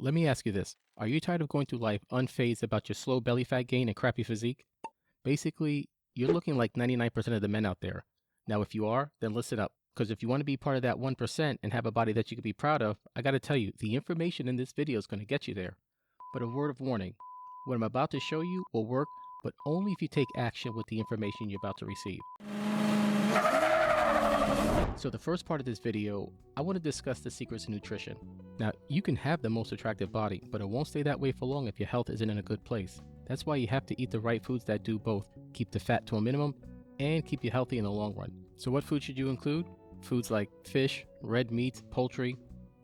Let me ask you this. Are you tired of going through life unfazed about your slow belly fat gain and crappy physique? Basically, you're looking like 99% of the men out there. Now, if you are, then listen up. Because if you want to be part of that 1% and have a body that you can be proud of, I got to tell you, the information in this video is going to get you there. But a word of warning, what I'm about to show you will work, but only if you take action with the information you're about to receive. So the first part of this video, I want to discuss the secrets of nutrition. Now, you can have the most attractive body, but it won't stay that way for long if your health isn't in a good place. That's why you have to eat the right foods that do both, keep the fat to a minimum, and keep you healthy in the long run. So what foods should you include? Foods like fish, red meats, poultry.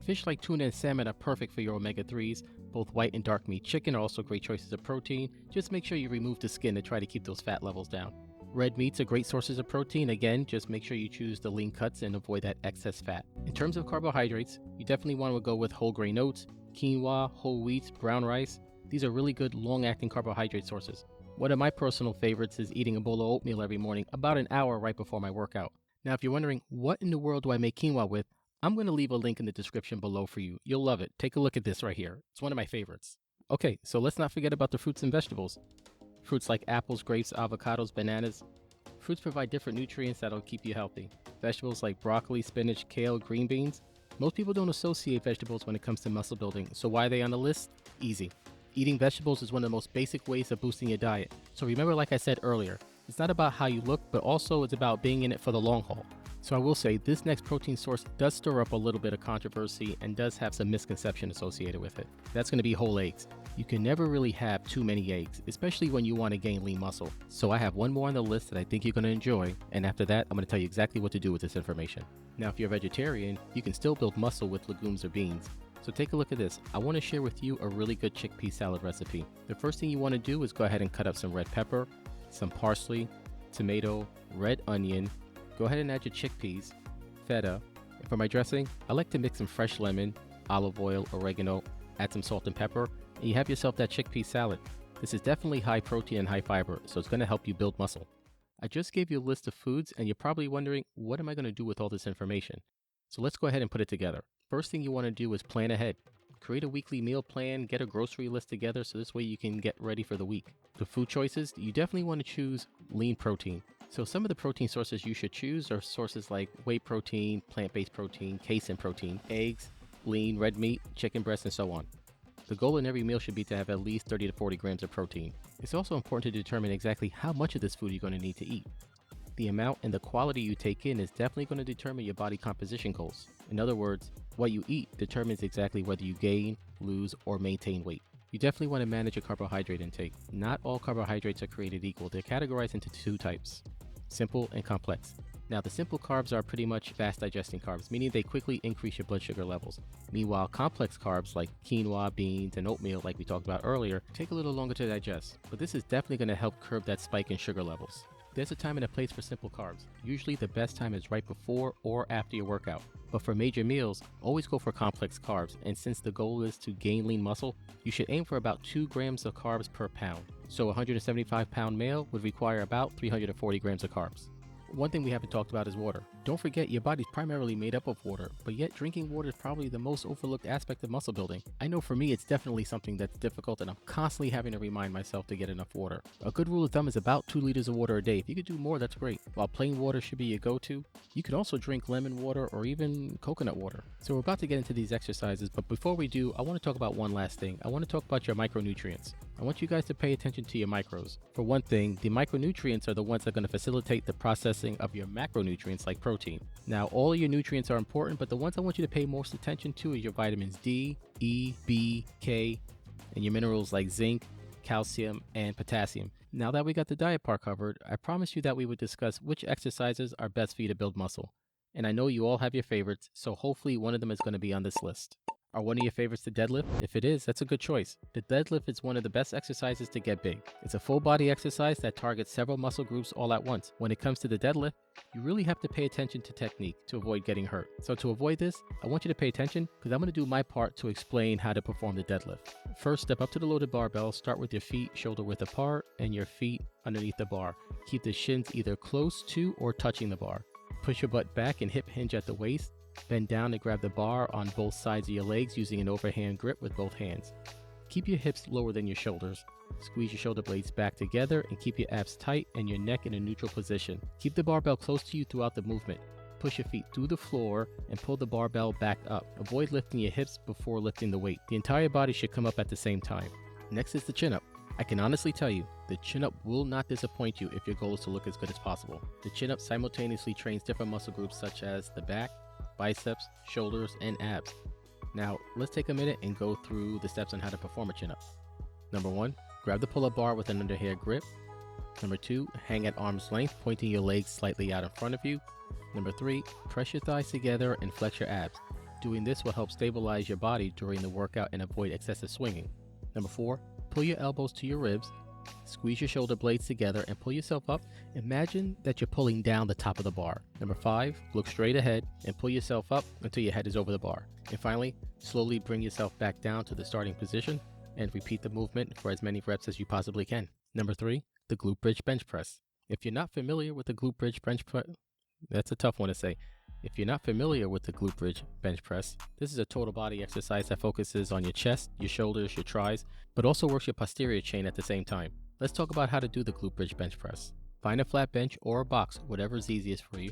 Fish like tuna and salmon are perfect for your omega-3s. Both white and dark meat chicken are also great choices of protein. Just make sure you remove the skin to try to keep those fat levels down. Red meats are great sources of protein. Again, just make sure you choose the lean cuts and avoid that excess fat. In terms of carbohydrates, you definitely want to go with whole grain oats, quinoa, whole wheats, brown rice. These are really good long-acting carbohydrate sources. One of my personal favorites is eating a bowl of oatmeal every morning about an hour right before my workout. Now, if you're wondering, what in the world do I make quinoa with? I'm going to leave a link in the description below for you. You'll love it. Take a look at this right here. It's one of my favorites. Okay, so let's not forget about the fruits and vegetables. Fruits like apples, grapes, avocados, bananas. Fruits provide different nutrients that'll keep you healthy. Vegetables like broccoli, spinach, kale, green beans. Most people don't associate vegetables when it comes to muscle building, so why are they on the list? Easy. Eating vegetables is one of the most basic ways of boosting your diet. So remember, like I said earlier, it's not about how you look, but also it's about being in it for the long haul. So I will say this next protein source does stir up a little bit of controversy and does have some misconception associated with it. That's going to be whole eggs. You can never really have too many eggs, especially when you want to gain lean muscle. So I have one more on the list that I think you're going to enjoy, and after that, I'm going to tell you exactly what to do with this information. Now, if you're a vegetarian, you can still build muscle with legumes or beans. So take a look at this. I want to share with you a really good chickpea salad recipe. The first thing you want to do is go ahead and cut up some red pepper, some parsley, tomato, red onion. Go ahead and add your chickpeas, feta, and for my dressing, I like to mix some fresh lemon, olive oil, oregano, add some salt and pepper, and you have yourself that chickpea salad. This is definitely high protein and high fiber, so it's going to help you build muscle. I just gave you a list of foods, and you're probably wondering, what am I going to do with all this information? So let's go ahead and put it together. First thing you want to do is plan ahead. Create a weekly meal plan, get a grocery list together so this way you can get ready for the week. The food choices, you definitely want to choose lean protein. So some of the protein sources you should choose are sources like whey protein, plant-based protein, casein protein, eggs, lean, red meat, chicken breast, and so on. The goal in every meal should be to have at least 30 to 40 grams of protein. It's also important to determine exactly how much of this food you're going to need to eat. The amount and the quality you take in is definitely going to determine your body composition goals. In other words, what you eat determines exactly whether you gain, lose, or maintain weight. You definitely want to manage your carbohydrate intake. Not all carbohydrates are created equal. They're categorized into two types, simple and complex. Now, the simple carbs are pretty much fast digesting carbs, meaning they quickly increase your blood sugar levels. Meanwhile, complex carbs like quinoa, beans, and oatmeal, like we talked about earlier, take a little longer to digest, but this is definitely going to help curb that spike in sugar levels. There's a time and a place for simple carbs. Usually the best time is right before or after your workout. But for major meals, always go for complex carbs, and since the goal is to gain lean muscle, you should aim for about 2 grams of carbs per pound. So a 175-pound male would require about 340 grams of carbs. One thing we haven't talked about is water. Don't forget your body's primarily made up of water, but yet drinking water is probably the most overlooked aspect of muscle building. I know for me it's definitely something that's difficult and I'm constantly having to remind myself to get enough water. A good rule of thumb is about 2 liters of water a day. If you could do more, that's great. While plain water should be your go-to, you could also drink lemon water or even coconut water. So we're about to get into these exercises, but before we do, I want to talk about one last thing. I want to talk about your micronutrients. I want you guys to pay attention to your macros. For one thing, the micronutrients are the ones that are going to facilitate the processing of your macronutrients like protein. Now, all of your nutrients are important, but the ones I want you to pay most attention to is your vitamins D, E, B, K, and your minerals like zinc, calcium, and potassium. Now that we got the diet part covered, I promised you that we would discuss which exercises are best for you to build muscle. And I know you all have your favorites, so hopefully one of them is going to be on this list. Are one of your favorites the deadlift? If it is, that's a good choice. The deadlift is one of the best exercises to get big. It's a full body exercise that targets several muscle groups all at once. When it comes to the deadlift, you really have to pay attention to technique to avoid getting hurt. So to avoid this, I want you to pay attention because I'm going to do my part to explain how to perform the deadlift. First, step up to the loaded barbell, start with your feet shoulder width apart and your feet underneath the bar. Keep the shins either close to or touching the bar. Push your butt back and hip hinge at the waist. Bend down and grab the bar on both sides of your legs using an overhand grip with both hands. Keep your hips lower than your shoulders. Squeeze your shoulder blades back together and keep your abs tight and your neck in a neutral position. Keep the barbell close to you throughout the movement. Push your feet through the floor and pull the barbell back up. Avoid lifting your hips before lifting the weight. The entire body should come up at the same time. Next is the chin up. I can honestly tell you, the chin up will not disappoint you if your goal is to look as good as possible. The chin up simultaneously trains different muscle groups such as the back, biceps, shoulders, and abs. Now, let's take a minute and go through the steps on how to perform a chin up. Number 1, grab the pull-up bar with an underhand grip. Number 2, hang at arm's length, pointing your legs slightly out in front of you. Number 3, press your thighs together and flex your abs. Doing this will help stabilize your body during the workout and avoid excessive swinging. Number 4, pull your elbows to your ribs. Squeeze your shoulder blades together and pull yourself up. Imagine that you're pulling down the top of the bar. Number 5, look straight ahead and pull yourself up until your head is over the bar. And finally, slowly bring yourself back down to the starting position and repeat the movement for as many reps as you possibly can. Number 3, the glute bridge bench press. If you're not familiar with the glute bridge bench press, that's a tough one to say. If you're not familiar with the glute bridge bench press, this is a total body exercise that focuses on your chest, your shoulders, your tries, but also works your posterior chain at the same time. Let's talk about how to do the glute bridge bench press. Find a flat bench or a box, whatever is easiest for you.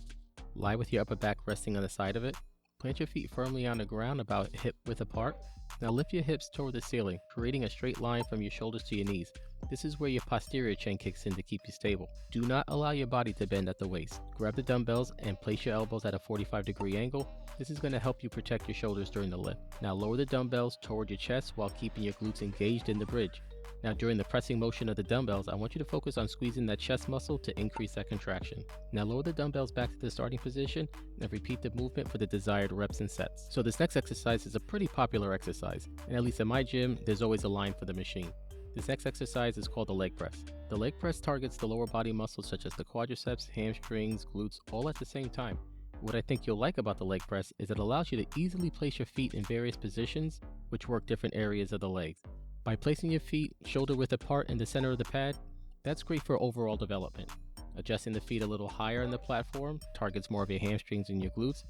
Lie with your upper back resting on the side of it. Plant your feet firmly on the ground about hip width apart. Now lift your hips toward the ceiling, creating a straight line from your shoulders to your knees. This is where your posterior chain kicks in to keep you stable. Do not allow your body to bend at the waist. Grab the dumbbells and place your elbows at a 45-degree angle. This is going to help you protect your shoulders during the lift. Now lower the dumbbells toward your chest while keeping your glutes engaged in the bridge. Now during the pressing motion of the dumbbells, I want you to focus on squeezing that chest muscle to increase that contraction. Now lower the dumbbells back to the starting position and repeat the movement for the desired reps and sets. So this next exercise is a pretty popular exercise, and at least in my gym, there's always a line for the machine. This next exercise is called the leg press. The leg press targets the lower body muscles such as the quadriceps, hamstrings, glutes, all at the same time. What I think you'll like about the leg press is it allows you to easily place your feet in various positions which work different areas of the legs. By placing your feet shoulder width apart in the center of the pad, that's great for overall development. Adjusting the feet a little higher in the platform targets more of your hamstrings and your glutes,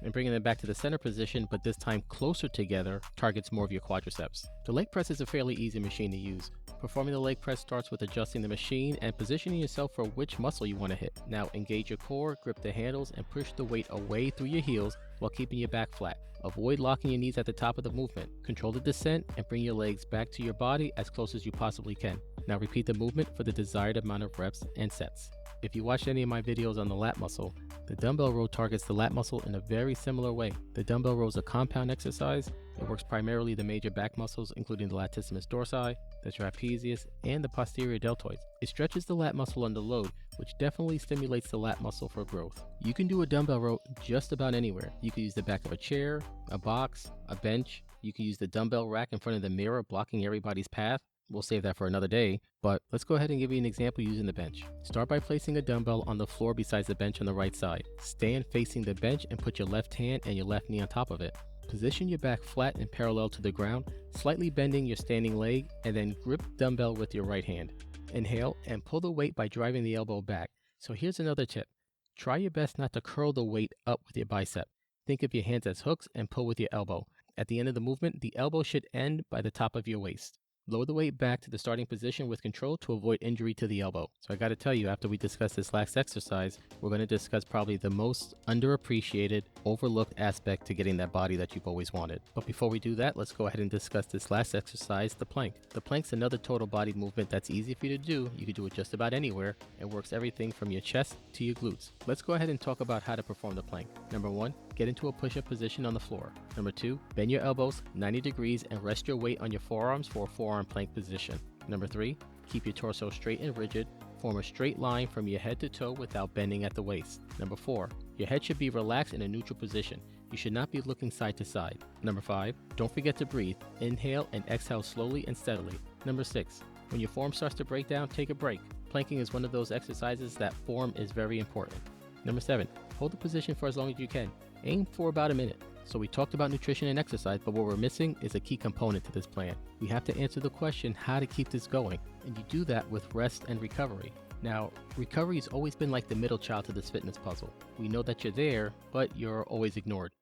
and bringing them back to the center position, but this time closer together, targets more of your quadriceps. The leg press is a fairly easy machine to use. Performing the leg press starts with adjusting the machine and positioning yourself for which muscle you want to hit. Now engage your core, grip the handles, and push the weight away through your heels while keeping your back flat. Avoid locking your knees at the top of the movement. Control the descent and bring your legs back to your body as close as you possibly can. Now repeat the movement for the desired amount of reps and sets. If you watched any of my videos on the lat muscle, the dumbbell row targets the lat muscle in a very similar way. The dumbbell row is a compound exercise. It works primarily the major back muscles, including the latissimus dorsi, the trapezius, and the posterior deltoids. It stretches the lat muscle under load, which definitely stimulates the lat muscle for growth. You can do a dumbbell row just about anywhere. You can use the back of a chair, a box, a bench. You can use the dumbbell rack in front of the mirror, blocking everybody's path. We'll save that for another day, but let's go ahead and give you an example using the bench. Start by placing a dumbbell on the floor beside the bench on the right side. Stand facing the bench and put your left hand and your left knee on top of it. Position your back flat and parallel to the ground, slightly bending your standing leg, and then grip the dumbbell with your right hand. Inhale and pull the weight by driving the elbow back. So here's another tip. Try your best not to curl the weight up with your bicep. Think of your hands as hooks and pull with your elbow. At the end of the movement, the elbow should end by the top of your waist. Lower the weight back to the starting position with control to avoid injury to the elbow. So I got to tell you, after we discuss this last exercise, we're going to discuss probably the most underappreciated, overlooked aspect to getting that body that you've always wanted. But before we do that, let's go ahead and discuss this last exercise, the plank. The plank's another total body movement that's easy for you to do. You can do it just about anywhere. It works everything from your chest to your glutes. Let's go ahead and talk about how to perform the plank. Number 1, get into a push-up position on the floor. Number 2, bend your elbows 90 degrees and rest your weight on your forearms for a forearm plank position. Number 3, keep your torso straight and rigid. Form a straight line from your head to toe without bending at the waist. Number 4, your head should be relaxed in a neutral position. You should not be looking side to side. Number 5, don't forget to breathe. Inhale and exhale slowly and steadily. Number 6, when your form starts to break down, take a break. Planking is one of those exercises that form is very important. Number 7, hold the position for as long as you can. Aim for about a minute. So we talked about nutrition and exercise, but what we're missing is a key component to this plan. We have to answer the question how to keep this going, and you do that with rest and recovery. Now, recovery has always been like the middle child to this fitness puzzle. We know that you're there, but you're always ignored.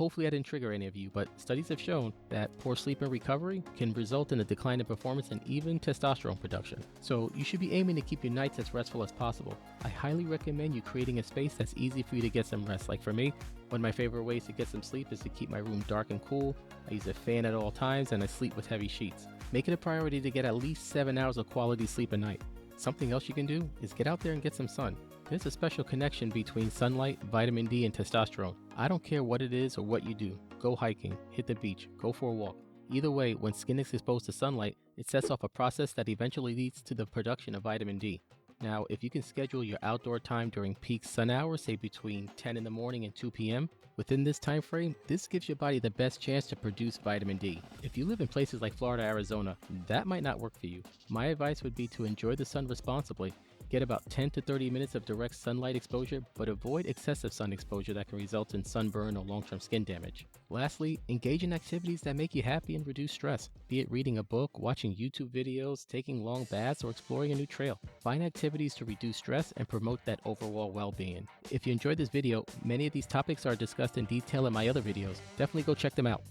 Hopefully I didn't trigger any of you, but studies have shown that poor sleep and recovery can result in a decline in performance and even testosterone production. So you should be aiming to keep your nights as restful as possible. I highly recommend you creating a space that's easy for you to get some rest. Like for me, one of my favorite ways to get some sleep is to keep my room dark and cool. I use a fan at all times and I sleep with heavy sheets. Make it a priority to get at least 7 hours of quality sleep a night. Something else you can do is get out there and get some sun. There's a special connection between sunlight, vitamin D, and testosterone. I don't care what it is or what you do. Go hiking, hit the beach, go for a walk. Either way, when skin is exposed to sunlight, it sets off a process that eventually leads to the production of vitamin D. Now, if you can schedule your outdoor time during peak sun hours, say between 10 in the morning and 2 p.m., within this time frame, this gives your body the best chance to produce vitamin D. If you live in places like Florida, Arizona, that might not work for you. My advice would be to enjoy the sun responsibly. Get about 10 to 30 minutes of direct sunlight exposure, but avoid excessive sun exposure that can result in sunburn or long-term skin damage. Lastly, engage in activities that make you happy and reduce stress, be it reading a book, watching YouTube videos, taking long baths, or exploring a new trail. Find activities to reduce stress and promote that overall well-being. If you enjoyed this video, many of these topics are discussed in detail in my other videos. Definitely go check them out.